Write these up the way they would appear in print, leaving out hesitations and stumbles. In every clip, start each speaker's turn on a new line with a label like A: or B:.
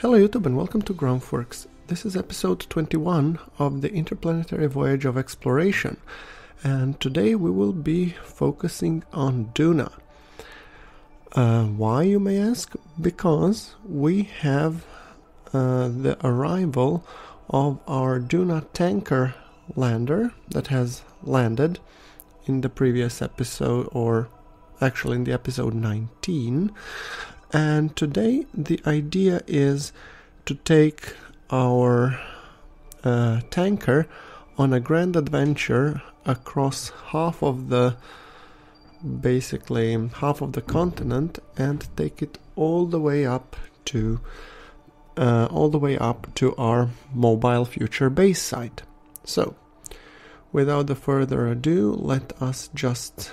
A: Hello YouTube and welcome to GrunfWorks. This is episode 21 of the Interplanetary Voyage of Exploration, and today we will be focusing on Duna. Why, you may ask? Because we have the arrival of our Duna tanker lander that has landed in the previous episode, or actually in the episode 19. And today the idea is to take our tanker on a grand adventure across basically half of the continent, and take it all the way up to our mobile future base site. So, without further ado, let us just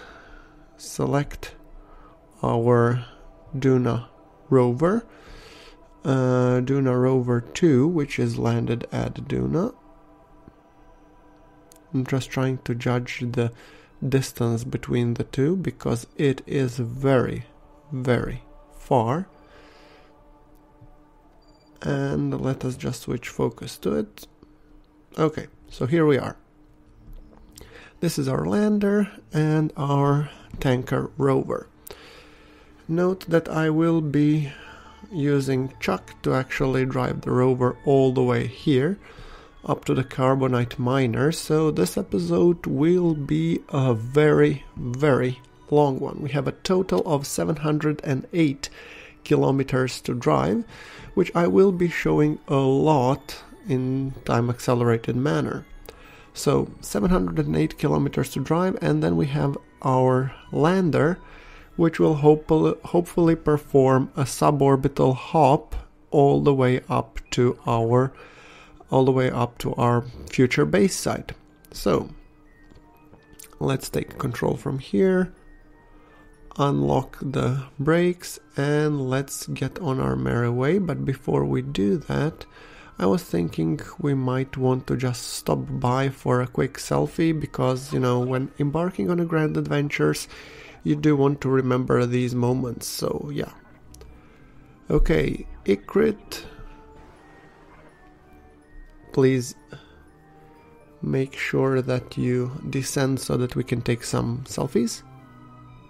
A: select our Duna rover, Duna rover 2, which is landed at Duna. I'm just trying to judge the distance between the two because it is very, very far. And let us just switch focus to it. Okay, so here we are. This is our lander and our tanker rover. Note that I will be using Chuck to actually drive the rover all the way here, up to the carbonite miner, so this episode will be a very, very long one. We have a total of 708 kilometers to drive, which I will be showing a lot in time-accelerated manner. So, 708 kilometers to drive, and then we have our lander, which will hopefully perform a suborbital hop all the way up to our future base site. So let's take control from here, unlock the brakes, and let's get on our merry way. But before we do that, I was thinking we might want to just stop by for a quick selfie, because, you know, when embarking on a grand adventures, you do want to remember these moments, so yeah. Okay, Ikrit, please make sure that you descend so that we can take some selfies.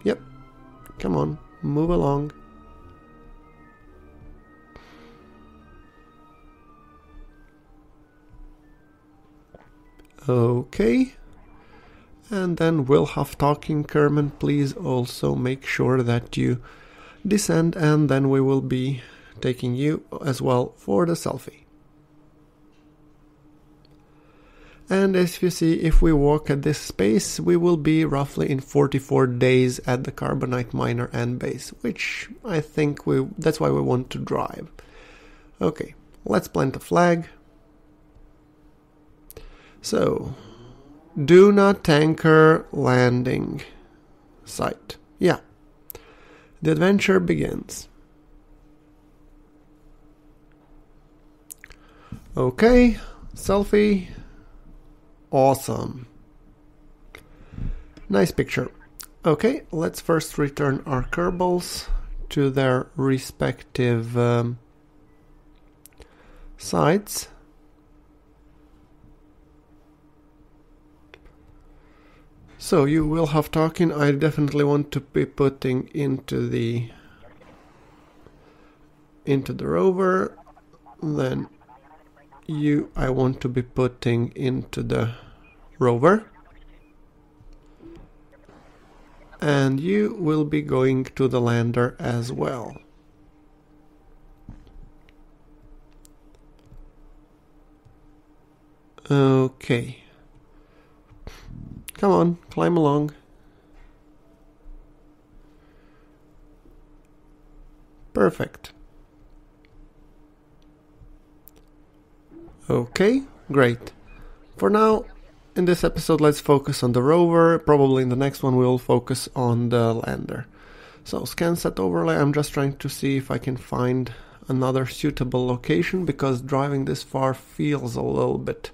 A: Yep, come on, move along. Okay. And then we'll have talking. Kerman, please also make sure that you descend, and then we will be taking you as well for the selfie. And as you see, if we walk at this pace, we will be roughly in 44 days at the carbonite miner and base, which I think that's why we want to drive. Okay, let's plant a flag. So, Duna tanker landing site. Yeah. The adventure begins. Okay, selfie. Awesome. Nice picture. Okay, let's first return our Kerbals to their respective sites. So you will have talking. I definitely want to be putting into the rover. Then I want to be putting into the rover. And you will be going to the lander as well. Okay. Come on, climb along. Perfect. Okay, great. For now, in this episode, let's focus on the rover. Probably in the next one, we'll focus on the lander. So, scan set overlay. I'm just trying to see if I can find another suitable location, because driving this far feels a little bit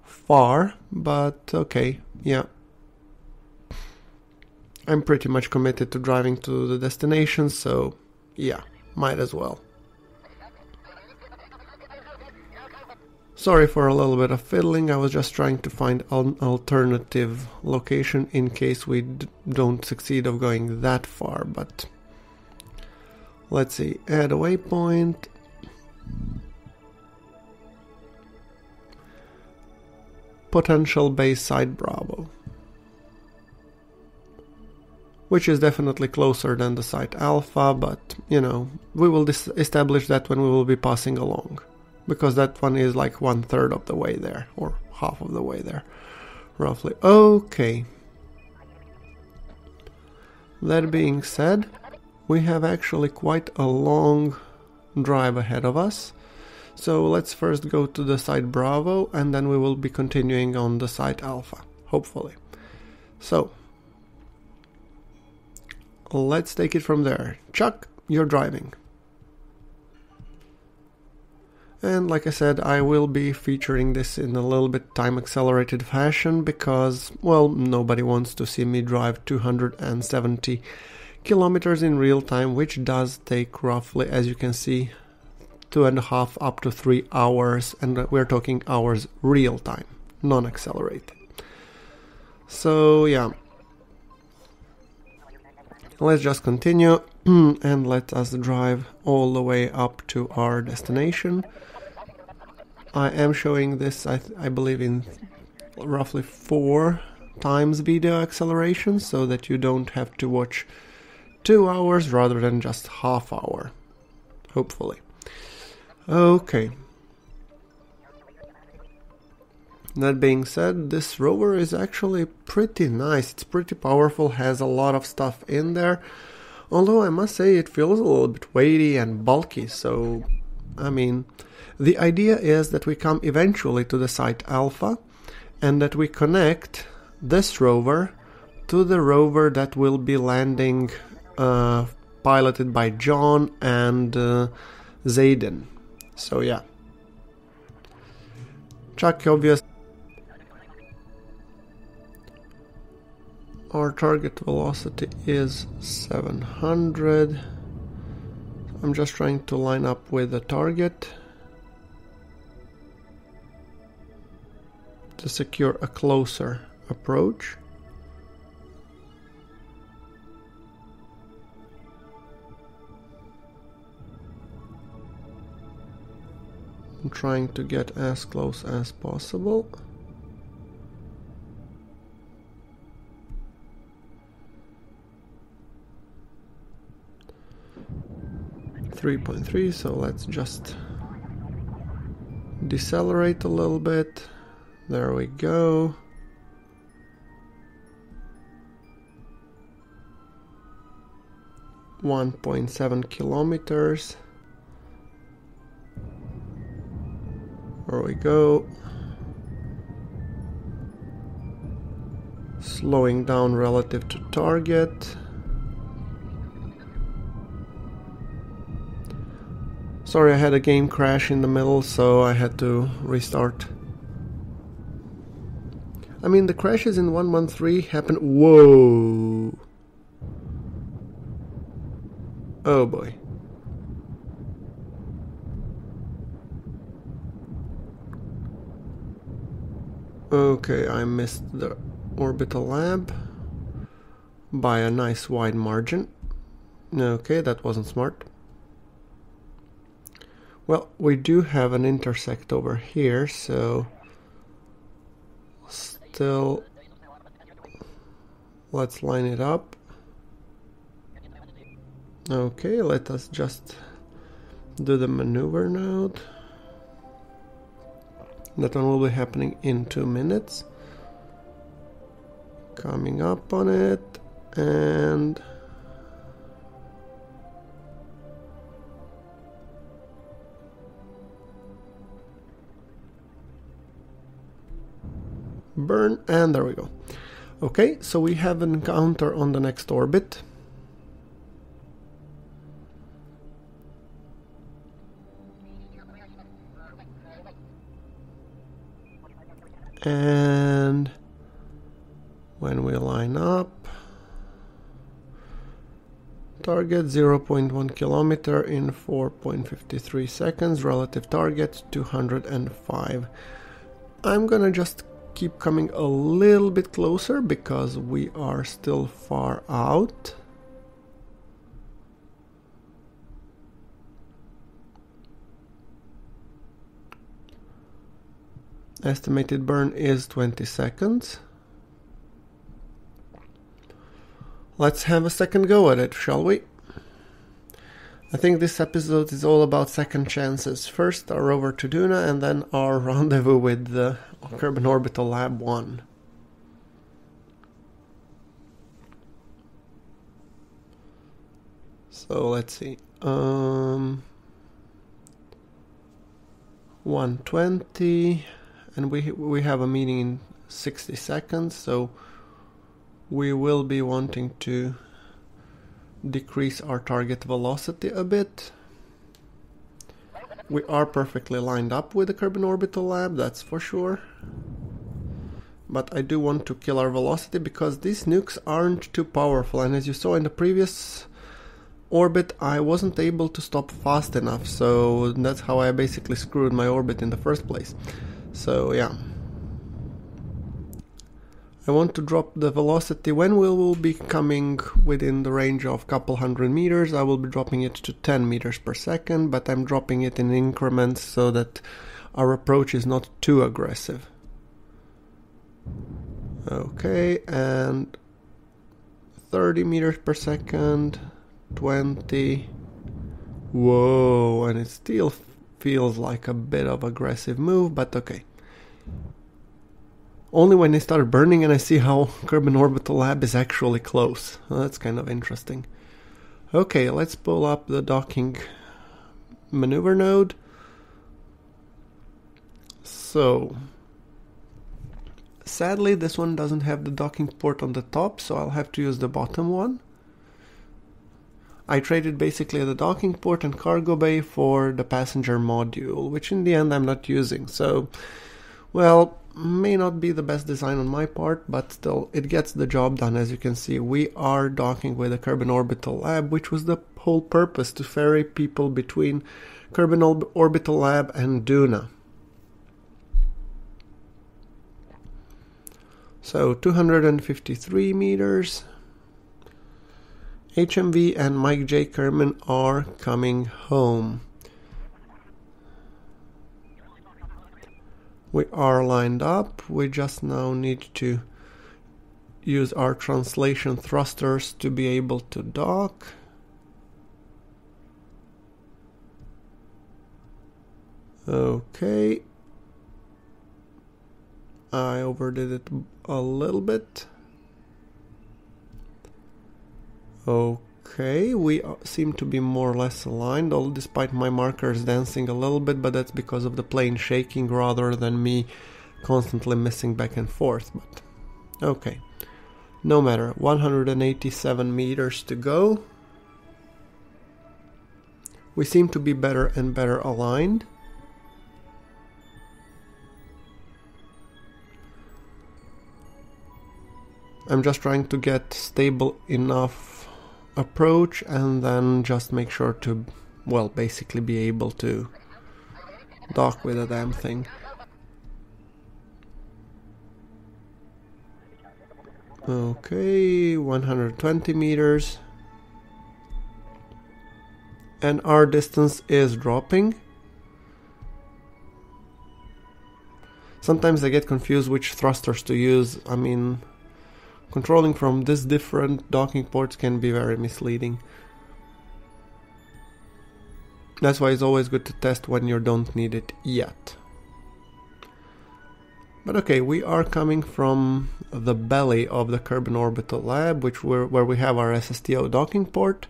A: far, but okay, yeah. I'm pretty much committed to driving to the destination, so yeah, might as well. Sorry for a little bit of fiddling, I was just trying to find an alternative location in case we don't succeed of going that far, but let's see, add a waypoint. Potential base site Bravo, which is definitely closer than the site Alpha, but you know, we will establish that when we will be passing along. Because that one is like 1/3 of the way there, or half of the way there, roughly. Okay. That being said, we have actually quite a long drive ahead of us. So let's first go to the site Bravo, and then we will be continuing on the site Alpha, hopefully. So, let's take it from there. Chuck, you're driving. And like I said, I will be featuring this in a little bit time accelerated fashion because, well, nobody wants to see me drive 270 kilometers in real time, which does take roughly, as you can see, 2.5 up to 3 hours, and we're talking hours real time, non-accelerated. So yeah, let's just continue and let us drive all the way up to our destination. I am showing this, I believe, in roughly 4 times video acceleration, so that you don't have to watch 2 hours rather than just half hour, hopefully. Okay. That being said, this rover is actually pretty nice. It's pretty powerful, has a lot of stuff in there. Although I must say it feels a little bit weighty and bulky, so I mean, the idea is that we come eventually to the site Alpha and that we connect this rover to the rover that will be landing piloted by John and Zayden. So yeah. Chuck, obvious. Our target velocity is 700. I'm just trying to line up with the target to secure a closer approach. I'm trying to get as close as possible. .3, so let's just decelerate a little bit. There we go. .7 kilometers. There we go. Slowing down relative to target. Sorry, I had a game crash in the middle, so I had to restart. I mean, the crashes in 113 happen. Whoa! Oh boy. Okay, I missed the orbital lamp by a nice wide margin. Okay, that wasn't smart. Well, we do have an intersect over here, so still let's line it up. Okay, let us just do the maneuver node. That one will be happening in 2 minutes. Coming up on it, and burn, and there we go. Okay, so we have an encounter on the next orbit. And when we line up, target 0.1 kilometer in 4.53 seconds. Relative target 205. I'm gonna just keep coming a little bit closer because we are still far out. Estimated burn is 20 seconds. Let's have a second go at it, shall we? I think this episode is all about second chances. First our rover to Duna and then our rendezvous with the Kerbal Orbital Lab 1. So let's see. 120, and we have a meeting in 60 seconds, so we will be wanting to decrease our target velocity a bit. We are perfectly lined up with the Kerbal Orbital Lab, that's for sure. But I do want to kill our velocity because these nukes aren't too powerful, and as you saw in the previous orbit I wasn't able to stop fast enough, so that's how I basically screwed my orbit in the first place. So yeah. I want to drop the velocity when we will be coming within the range of a couple hundred meters. I will be dropping it to 10 meters per second, but I'm dropping it in increments so that our approach is not too aggressive. Okay, and 30 meters per second, 20. Whoa, and it still feels like a bit of aggressive move, but okay. Only when they start burning and I see how Kerbal Orbital Lab is actually close. Well, that's kind of interesting. Okay, let's pull up the docking maneuver node. So, sadly this one doesn't have the docking port on the top, so I'll have to use the bottom one. I traded basically the docking port and cargo bay for the passenger module, which in the end I'm not using, so, well, may not be the best design on my part, but still it gets the job done. As you can see, we are docking with the Kerbal Orbital Lab, which was the whole purpose, to ferry people between Kerbal Orbital Lab and Duna. So 253 meters. HMV and Mike J. Kerman are coming home. We are lined up. We just now need to use our translation thrusters to be able to dock. Okay. I overdid it a little bit. Okay, we seem to be more or less aligned, although despite my markers dancing a little bit, but that's because of the plane shaking rather than me constantly missing back and forth. But okay, no matter. 187 meters to go. We seem to be better and better aligned. I'm just trying to get stable enough approach and then just make sure to, well, basically be able to dock with the damn thing. Okay, 120 meters. And our distance is dropping. Sometimes I get confused which thrusters to use. I mean, controlling from this different docking ports can be very misleading. That's why it's always good to test when you don't need it yet. But okay, we are coming from the belly of the Kerbal Orbital Lab, where we have our SSTO docking port.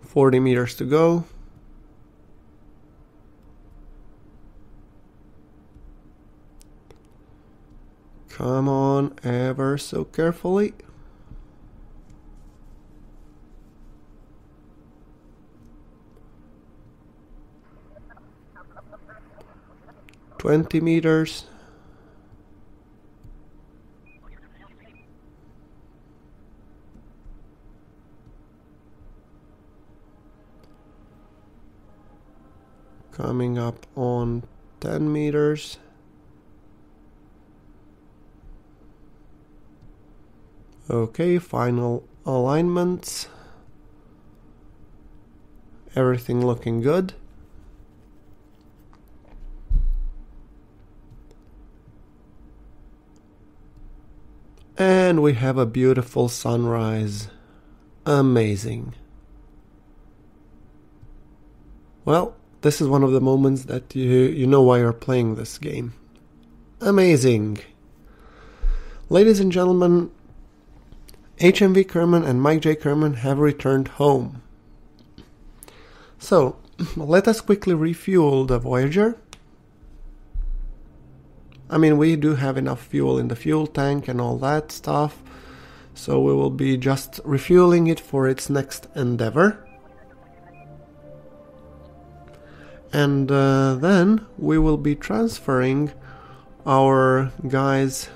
A: 40 meters to go. Come on, ever so carefully. $20 meters. Coming up on 10 meters. Okay, final alignments. Everything looking good. And we have a beautiful sunrise. Amazing. Well, this is one of the moments that you know why you're playing this game. Amazing. Ladies and gentlemen, HMV Kerman and Mike J. Kerman have returned home. So, let us quickly refuel the Voyager. I mean, we do have enough fuel in the fuel tank and all that stuff, so we will be just refueling it for its next endeavor. And then we will be transferring our guys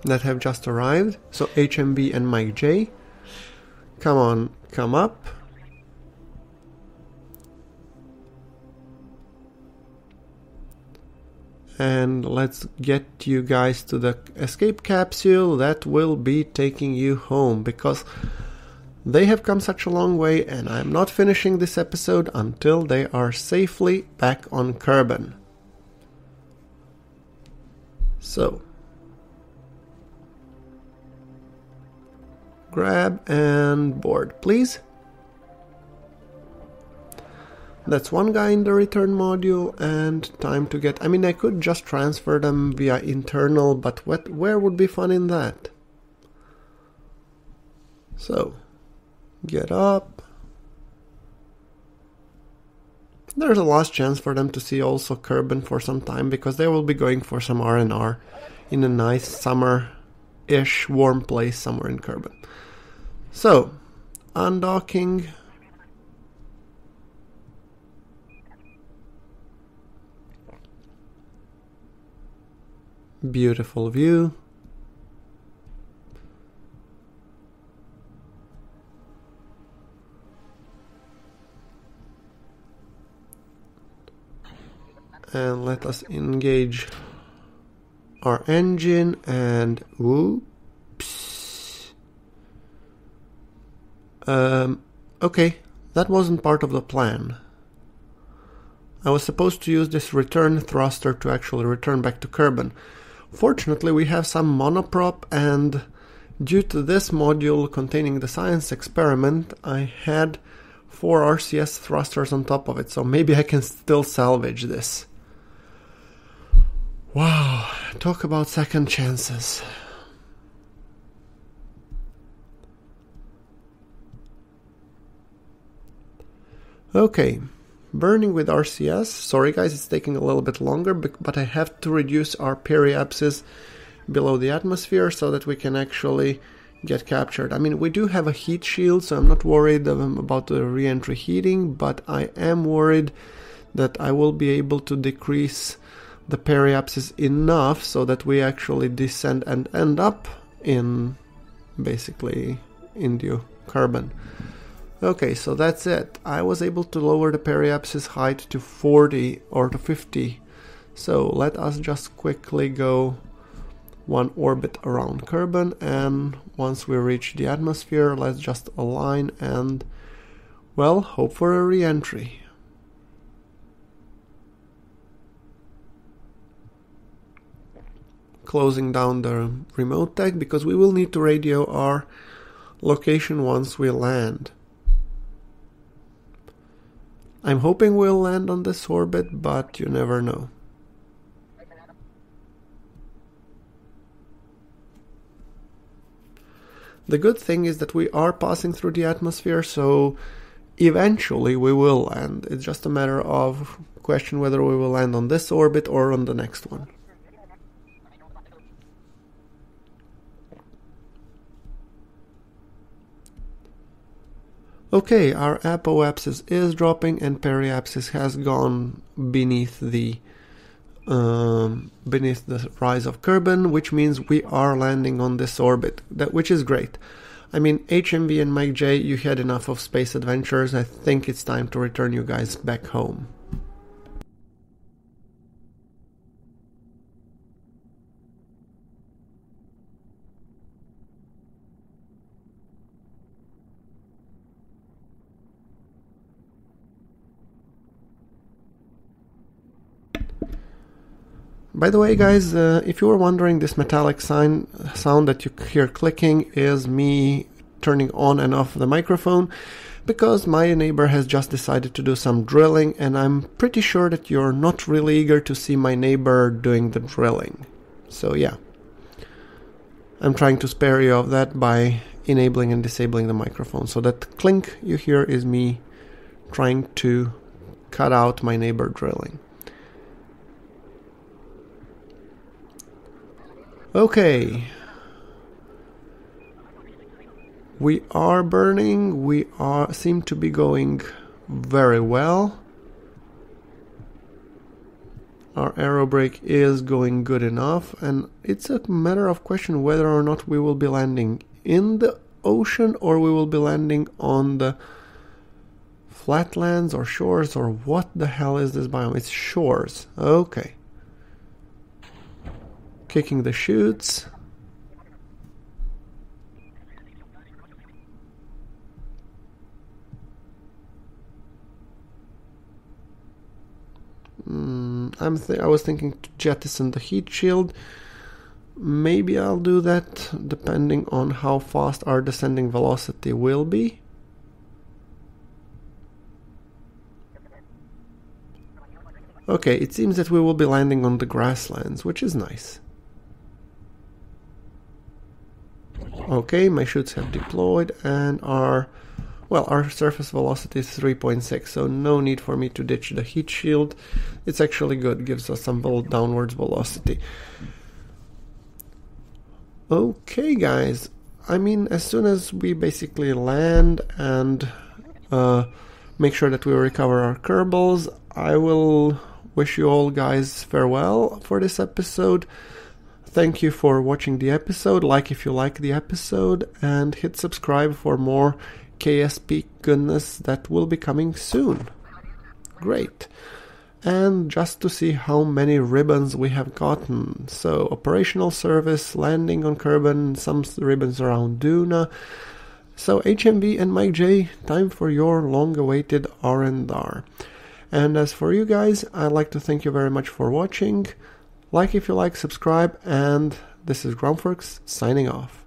A: that have just arrived. So HMB and Mike J, come on, come up. And let's get you guys to the escape capsule that will be taking you home, because they have come such a long way and I'm not finishing this episode until they are safely back on Kerbal. So, grab and board, please. That's one guy in the return module, and time to get... I mean, I could just transfer them via internal, but where would be fun in that? So, get up. There's a last chance for them to see also Kerbal for some time, because they will be going for some R&R in a nice summer-ish warm place somewhere in Kerbal. So, undocking... Beautiful view. And let us engage our engine and whoops. Okay, that wasn't part of the plan. I was supposed to use this return thruster to actually return back to Kerbal. Fortunately, we have some monoprop, and due to this module containing the science experiment, I had 4 RCS thrusters on top of it, so maybe I can still salvage this. Wow, talk about second chances. Okay. Burning with RCS. Sorry guys, it's taking a little bit longer, but I have to reduce our periapsis below the atmosphere so that we can actually get captured. I mean, we do have a heat shield, so I'm not worried about the re-entry heating, but I am worried that I will be able to decrease the periapsis enough so that we actually descend and end up in basically Indio Kerbal. Okay, so that's it. I was able to lower the periapsis height to 40 or to 50. So let us just quickly go one orbit around Kerbal, and once we reach the atmosphere, let's just align and, well, hope for a re-entry. Closing down the remote tech, because we will need to radio our location once we land. I'm hoping we'll land on this orbit, but you never know. The good thing is that we are passing through the atmosphere, so eventually we will land. It's just a matter of question whether we will land on this orbit or on the next one. Okay, our apoapsis is dropping and periapsis has gone beneath the rise of Kerbal, which means we are landing on this orbit, which is great. I mean, HMV and Mike J, you had enough of space adventures. I think it's time to return you guys back home. By the way, guys, if you were wondering, this metallic sound that you hear clicking is me turning on and off the microphone, because my neighbor has just decided to do some drilling, and I'm pretty sure that you're not really eager to see my neighbor doing the drilling. So yeah, I'm trying to spare you of that by enabling and disabling the microphone. So that clink you hear is me trying to cut out my neighbor drilling. Okay. We are burning, seem to be going very well. Our aero brake is going good enough, and it's a matter of question whether or not we will be landing in the ocean or we will be landing on the flatlands or shores, or what the hell is this biome? It's shores. Okay. Kicking the chutes. I was thinking to jettison the heat shield. Maybe I'll do that depending on how fast our descending velocity will be. Okay, it seems that we will be landing on the grasslands, which is nice. Okay, my chutes have deployed, and our surface velocity is 3.6, so no need for me to ditch the heat shield. It's actually good, gives us some downwards velocity. Okay, guys, I mean, as soon as we basically land and make sure that we recover our Kerbals, I will wish you all guys farewell for this episode. Thank you for watching the episode. Like if you like the episode, and hit subscribe for more KSP goodness that will be coming soon. Great. And just to see how many ribbons we have gotten. So operational service, landing on Kerbal, some ribbons around Duna. So HMV and Mike J, time for your long-awaited R&R. And as for you guys, I'd like to thank you very much for watching. Like if you like, subscribe, and this is GrunfWorks signing off.